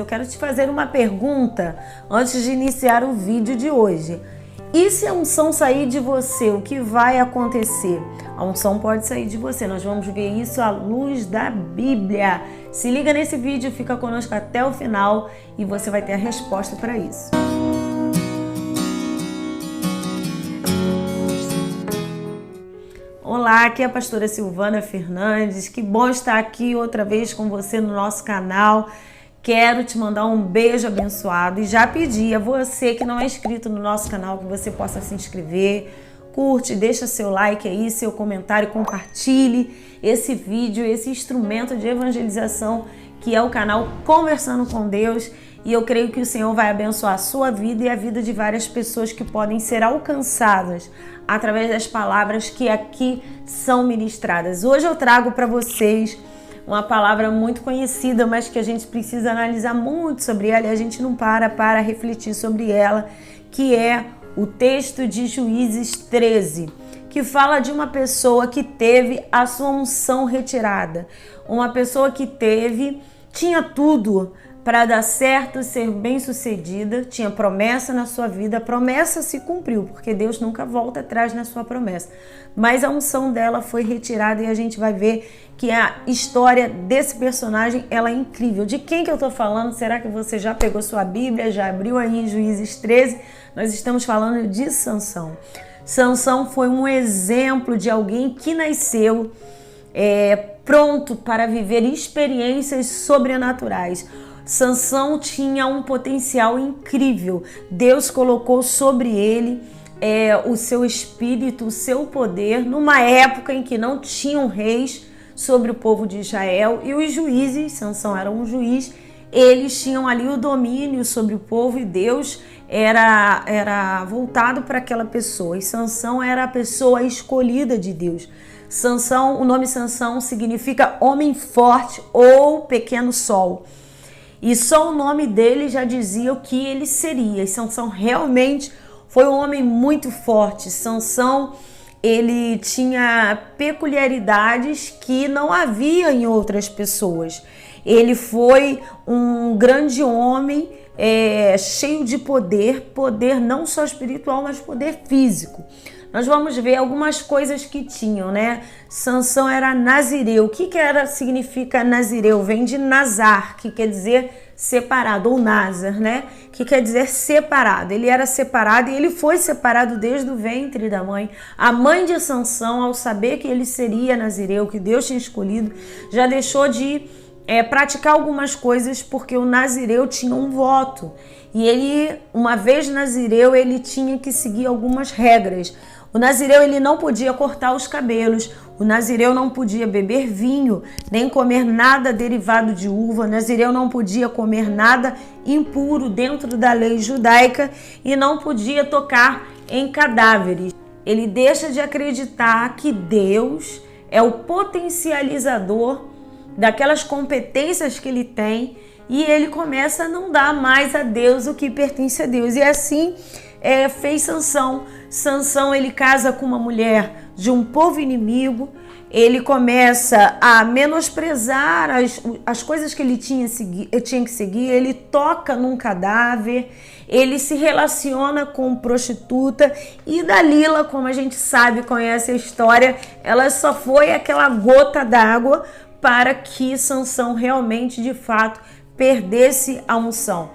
Eu quero te fazer uma pergunta antes de iniciar o vídeo de hoje. E se a unção sair de você, o que vai acontecer? A unção pode sair de você, nós vamos ver isso à luz da Bíblia. Se liga nesse vídeo, fica conosco até o final e você vai ter a resposta para isso. Olá, aqui é a pastora Silvana Fernandes, que bom estar aqui outra vez com você no nosso canal. Quero te mandar um beijo abençoado e já pedi a você que não é inscrito no nosso canal que você possa se inscrever, curte, deixa seu like aí, seu comentário, compartilhe esse vídeo, esse instrumento de evangelização que é o canal Conversando com Deus, e eu creio que o Senhor vai abençoar a sua vida e a vida de várias pessoas que podem ser alcançadas através das palavras que aqui são ministradas. Hoje eu trago para vocês uma palavra muito conhecida, mas que a gente precisa analisar muito sobre ela e a gente não para refletir sobre ela, que é o texto de Juízes 13, que fala de uma pessoa que teve a sua unção retirada, uma pessoa que tinha tudo para dar certo, ser bem-sucedida, tinha promessa na sua vida, a promessa se cumpriu, porque Deus nunca volta atrás na sua promessa, mas a unção dela foi retirada e a gente vai ver que a história desse personagem, ela é incrível. De quem que eu tô falando? Será que você já pegou sua Bíblia, já abriu aí em Juízes 13? Nós estamos falando de Sansão. Sansão foi um exemplo de alguém que nasceu pronto para viver experiências sobrenaturais. Sansão tinha um potencial incrível. Deus colocou sobre ele o seu espírito, o seu poder, numa época em que não tinham reis sobre o povo de Israel, e os juízes, Sansão era um juiz, eles tinham ali o domínio sobre o povo e Deus era voltado para aquela pessoa, e Sansão era a pessoa escolhida de Deus. Sansão, o nome Sansão significa homem forte ou pequeno sol. E só o nome dele já dizia o que ele seria. E Sansão realmente foi um homem muito forte. Sansão, ele tinha peculiaridades que não havia em outras pessoas. Ele foi um grande homem, cheio de poder não só espiritual, mas poder físico. Nós vamos ver algumas coisas que tinham, né? Sansão era nazireu. O que significa nazireu? Vem de nazar, que quer dizer separado, ou nazar, né? Que quer dizer separado. Ele era separado e ele foi separado desde o ventre da mãe. A mãe de Sansão, ao saber que ele seria nazireu, que Deus tinha escolhido, já deixou de praticar algumas coisas, porque o nazireu tinha um voto. E ele, uma vez nazireu, ele tinha que seguir algumas regras. O nazireu, ele não podia cortar os cabelos, o nazireu não podia beber vinho, nem comer nada derivado de uva, o nazireu não podia comer nada impuro dentro da lei judaica e não podia tocar em cadáveres. Ele deixa de acreditar que Deus é o potencializador daquelas competências que ele tem e ele começa a não dar mais a Deus o que pertence a Deus. E assim fez Sansão. Sansão, ele casa com uma mulher de um povo inimigo, ele começa a menosprezar as coisas que ele tinha que seguir, ele toca num cadáver, ele se relaciona com prostituta, e Dalila, como a gente sabe, conhece a história, ela só foi aquela gota d'água para que Sansão realmente, de fato, perdesse a unção.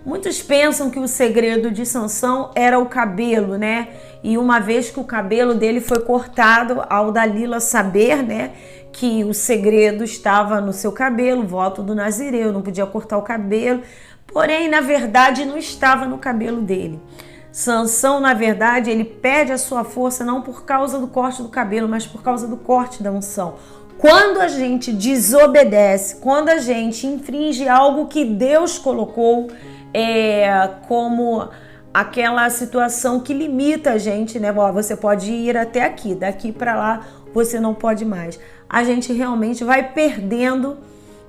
Muitos pensam que o segredo de Sansão era o cabelo, né? E uma vez que o cabelo dele foi cortado, ao Dalila saber, né, que o segredo estava no seu cabelo, voto do nazireu, não podia cortar o cabelo, porém, na verdade, não estava no cabelo dele. Sansão, na verdade, ele perde a sua força não por causa do corte do cabelo, mas por causa do corte da unção. Quando a gente desobedece, quando a gente infringe algo que Deus colocou, como aquela situação que limita a gente, né? Você pode ir até aqui, daqui para lá você não pode mais. A gente realmente vai perdendo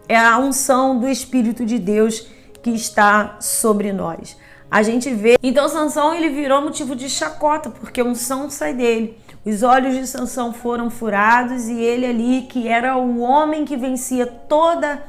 a unção do Espírito de Deus que está sobre nós. A gente vê, então Sansão, ele virou motivo de chacota, porque a unção sai dele. Os olhos de Sansão foram furados e ele ali, que era o homem que vencia toda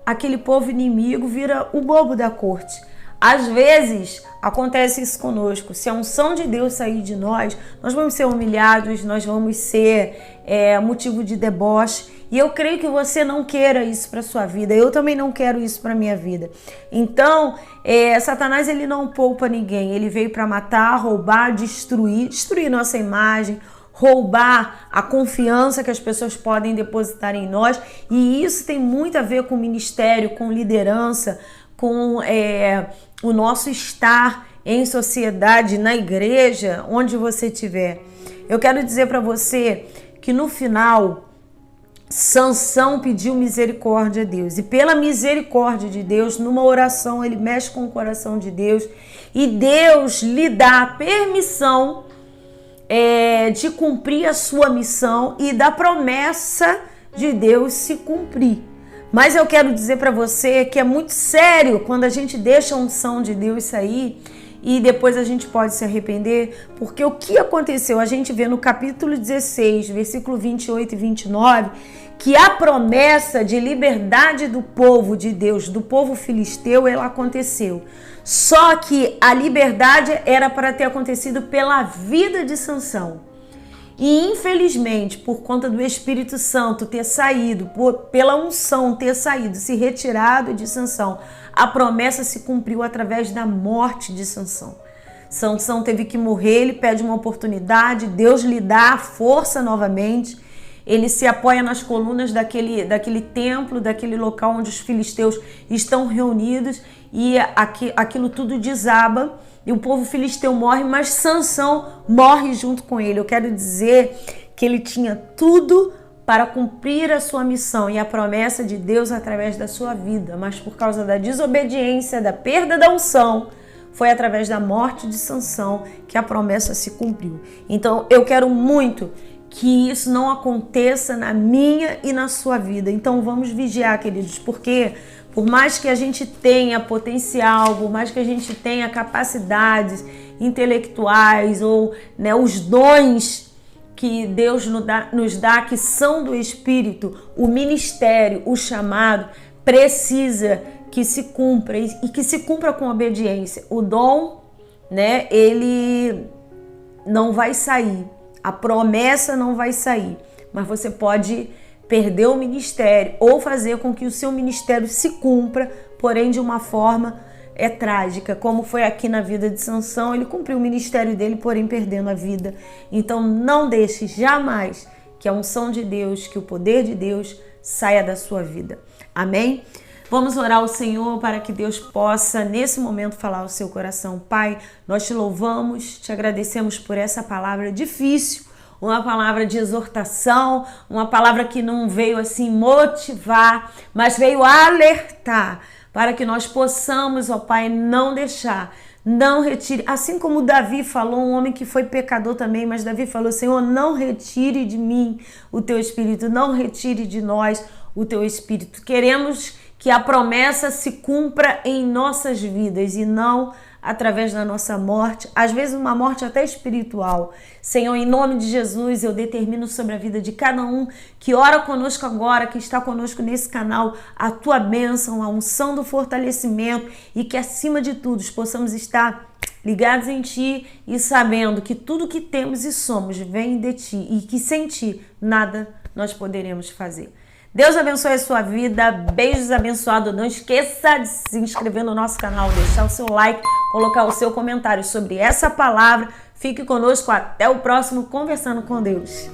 aquele povo inimigo vira o bobo da corte. Às vezes acontece isso conosco. Se a unção de Deus sair de nós, nós vamos ser humilhados, nós vamos ser motivo de deboche. E eu creio que você não queira isso para sua vida. Eu também não quero isso para minha vida. Então, Satanás ele não poupa ninguém. Ele veio para matar, roubar, destruir nossa imagem, roubar a confiança que as pessoas podem depositar em nós. E isso tem muito a ver com ministério, com liderança, com o nosso estar em sociedade, na igreja, onde você estiver. Eu quero dizer para você que no final, Sansão pediu misericórdia a Deus. E pela misericórdia de Deus, numa oração, ele mexe com o coração de Deus. E Deus lhe dá a permissão de cumprir a sua missão e da promessa de Deus se cumprir. Mas eu quero dizer para você que é muito sério quando a gente deixa a unção de Deus sair e depois a gente pode se arrepender, porque o que aconteceu? A gente vê no capítulo 16, versículo 28 e 29, que a promessa de liberdade do povo de Deus, do povo filisteu, ela aconteceu. Só que a liberdade era para ter acontecido pela vida de Sansão. E infelizmente, por conta do Espírito Santo ter saído, pela unção ter saído, se retirado de Sansão, a promessa se cumpriu através da morte de Sansão. Sansão teve que morrer, ele pede uma oportunidade, Deus lhe dá a força novamente, ele se apoia nas colunas daquele templo, daquele local onde os filisteus estão reunidos e aquilo tudo desaba. E o povo filisteu morre, mas Sansão morre junto com ele. Eu quero dizer que ele tinha tudo para cumprir a sua missão e a promessa de Deus através da sua vida. Mas por causa da desobediência, da perda da unção, foi através da morte de Sansão que a promessa se cumpriu. Então eu quero muito que isso não aconteça na minha e na sua vida. Então vamos vigiar, queridos, porque por mais que a gente tenha potencial, por mais que a gente tenha capacidades intelectuais ou os dons que Deus nos dá, que são do Espírito, o ministério, o chamado, precisa que se cumpra e que se cumpra com obediência. O dom, ele não vai sair, a promessa não vai sair, mas você pode perder o ministério ou fazer com que o seu ministério se cumpra, porém de uma forma trágica, como foi aqui na vida de Sansão. Ele cumpriu o ministério dele, porém perdendo a vida. Então não deixe jamais que a unção de Deus, que o poder de Deus saia da sua vida. Amém? Vamos orar ao Senhor para que Deus possa nesse momento falar ao seu coração. Pai, nós te louvamos, te agradecemos por essa palavra difícil, uma palavra de exortação, uma palavra que não veio assim motivar, mas veio alertar para que nós possamos, ó Pai, não deixar, não retire. Assim como Davi falou, um homem que foi pecador também, mas Davi falou: Senhor, não retire de mim o teu Espírito, não retire de nós o teu Espírito. Queremos que a promessa se cumpra em nossas vidas e não através da nossa morte, às vezes uma morte até espiritual. Senhor, em nome de Jesus, eu determino sobre a vida de cada um que ora conosco agora, que está conosco nesse canal, a tua bênção, a unção do fortalecimento e que acima de tudo possamos estar ligados em ti e sabendo que tudo que temos e somos vem de ti e que sem ti nada nós poderemos fazer. Deus abençoe a sua vida, beijos abençoados. Não esqueça de se inscrever no nosso canal, deixar o seu like, colocar o seu comentário sobre essa palavra. Fique conosco até o próximo Conversando com Deus.